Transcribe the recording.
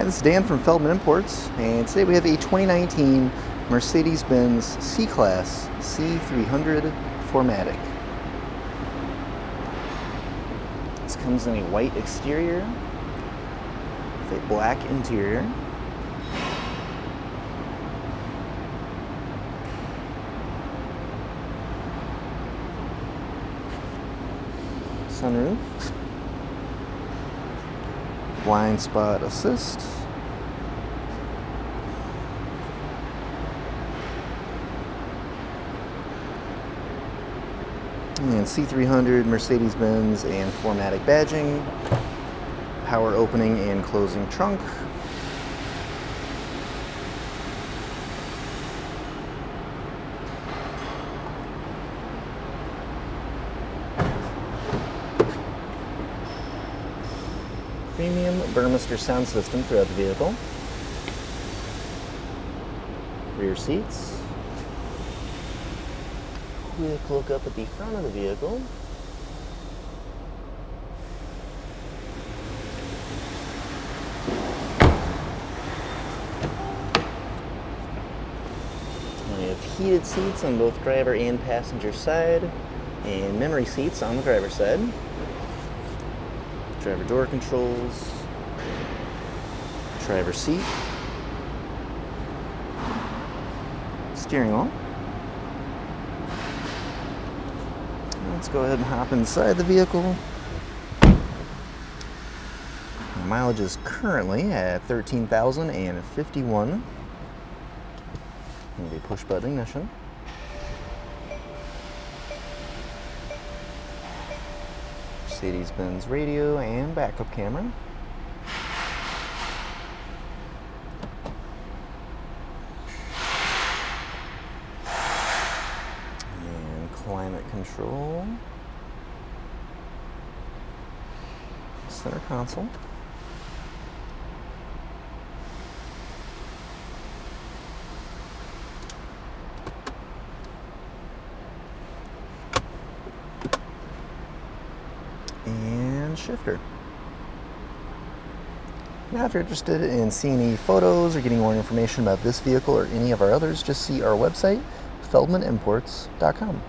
Hi, this is Dan from Feldmann Imports, and today we have a 2019 Mercedes-Benz C-Class C300 4MATIC. This comes in a white exterior with a black interior. Sunroof. Blind spot assist. And C300 Mercedes-Benz and 4MATIC badging. Power opening and closing trunk. Premium Burmester sound system throughout the vehicle. Rear seats. Quick look up at the front of the vehicle. We have heated seats on both driver and passenger side, and memory seats on the driver's side. Driver door controls, driver seat, steering wheel. Let's go ahead and hop inside the vehicle. The mileage is currently at 13,051. And a push button ignition. Mercedes-Benz radio and backup camera. And climate control. Center console. And shifter. Now, if you're interested in seeing any photos or getting more information about this vehicle or any of our others, just see our website, feldmannimports.com.